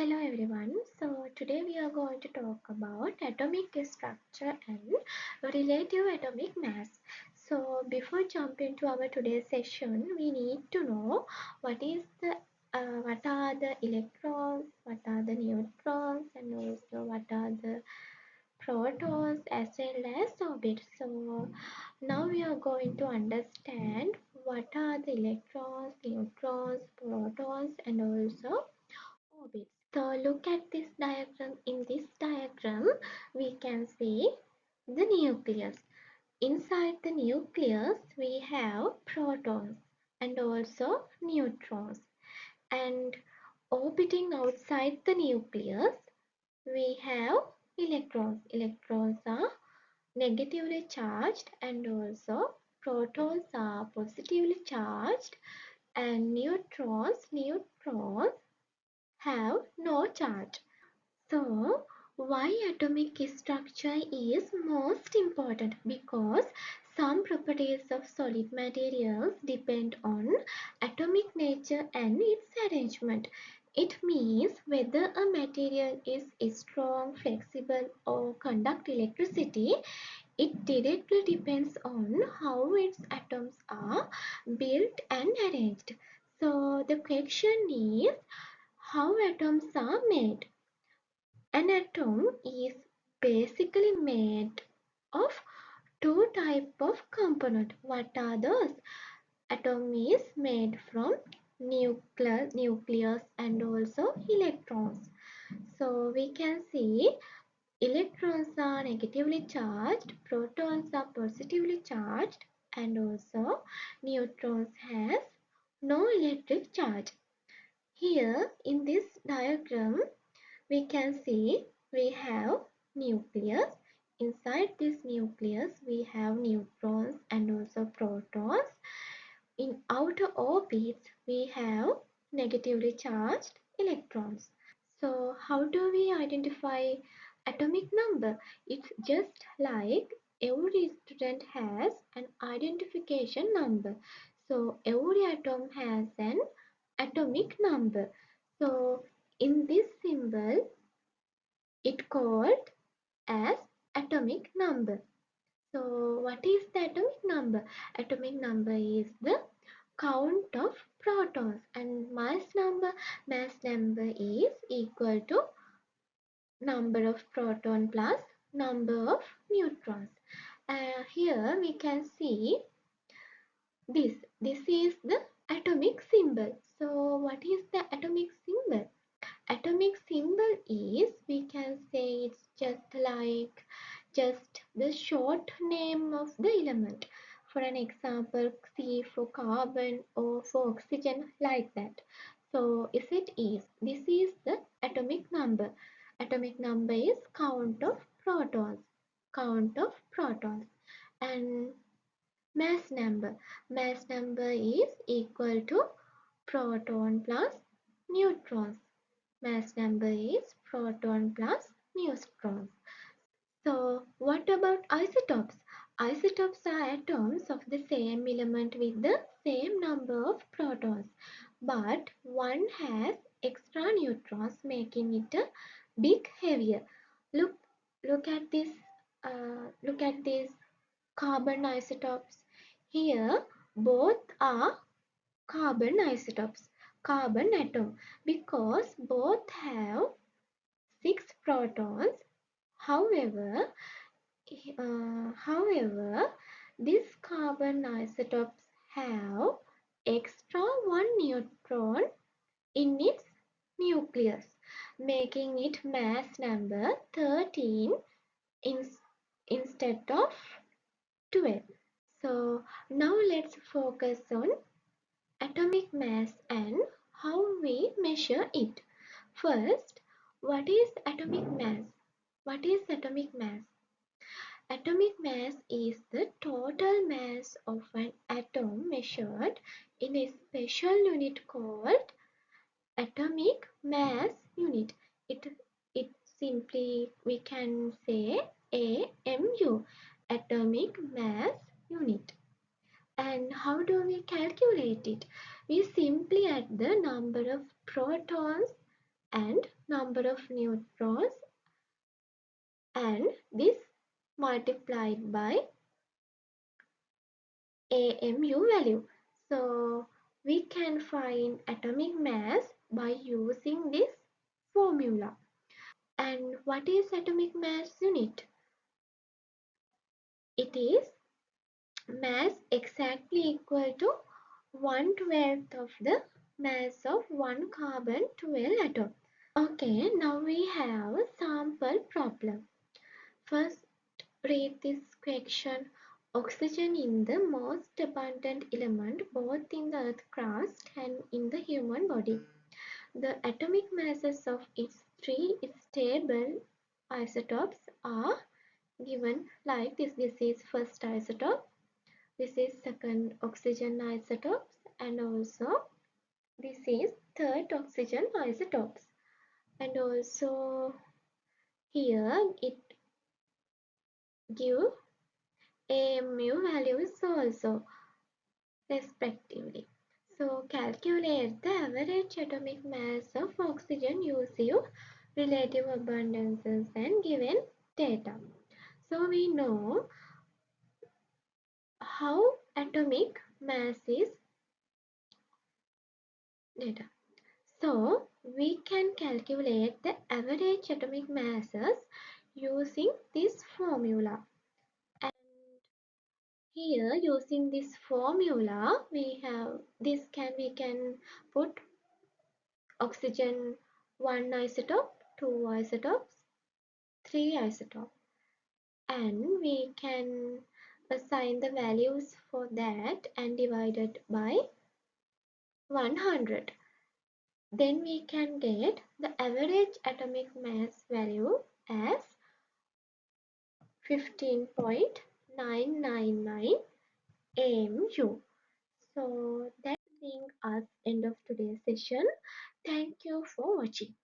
Hello everyone. So today we are going to talk about atomic structure and relative atomic mass. So before jumping to our today's session, we need to know what are the electrons, what are the neutrons, and also what are the protons as well as orbits. So now we are going to understand what are the electrons, neutrons, protons, and also orbits. So look at this diagram. In this diagram, we can see the nucleus. Inside the nucleus, we have protons and also neutrons. And orbiting outside the nucleus, we have electrons. Electrons are negatively charged and also protons are positively charged and neutrons have no charge. So, why atomic structure is most important? Because some properties of solid materials depend on atomic nature and its arrangement. It means whether a material is strong, flexible, or conduct electricity, it directly depends on how its atoms are built and arranged. So, the question is how atoms are made. An atom is basically made of two types of component. What are those? Atom is made from nucleus and also electrons. So we can see electrons are negatively charged, protons are positively charged, and also neutrons has no electric charge. Here in this diagram we can see we have nucleus. Inside this nucleus we have neutrons and also protons. In outer orbits we have negatively charged electrons. So how do we identify atomic number? It's just like every student has an identification number. So every atom has an atomic number. So in this symbol it called as atomic number. So what is the atomic number? Atomic number is the count of protons and mass number is equal to number of proton plus number of neutrons. Here we can see this is the atomic symbol. So what is the atomic symbol? Atomic symbol is, we can say it's just the short name of the element. For an example, C for carbon or for oxygen, like that. So if it is, this is the atomic number. Atomic number is count of protons. Count of protons. And mass number. Mass number is equal to proton plus neutrons. Mass number is proton plus neutrons. So what about isotopes? Isotopes are atoms of the same element with the same number of protons, but one has extra neutrons, making it a bit heavier. Look, look at this. Look at these carbon isotopes. Here, both are carbon isotopes, carbon atom, because both have 6 protons. However, however, these carbon isotopes have extra one neutron in its nucleus, making it mass number 13 in, instead of 12. So now let's focus on atomic mass and how we measure it. First, what is atomic mass? What is atomic mass? Atomic mass is the total mass of an atom measured in a special unit called atomic mass unit. It simply we can say AMU, atomic mass unit. And how do we calculate it? We simply add the number of protons and number of neutrons and this multiplied by AMU value. So we can find atomic mass by using this formula. And what is atomic mass unit? It is mass exactly equal to 1/12 of the mass of one carbon 12 atom. Okay, now we have a sample problem. First, read this question. Oxygen is the most abundant element both in the earth crust and in the human body. The atomic masses of its three stable isotopes are given like this. This is first isotope, this is second oxygen isotopes, and also this is third oxygen isotopes. And also here it give AMU values also respectively. So calculate the average atomic mass of oxygen using relative abundances and given data. So we know how atomic mass is data. So we can calculate the average atomic masses using this formula. And here using this formula we can put oxygen 1 isotope, 2 isotopes, 3 isotopes, and we can assign the values for that and divide it by 100. Then we can get the average atomic mass value as 15.999 AMU. So that brings us end of today's session. Thank you for watching.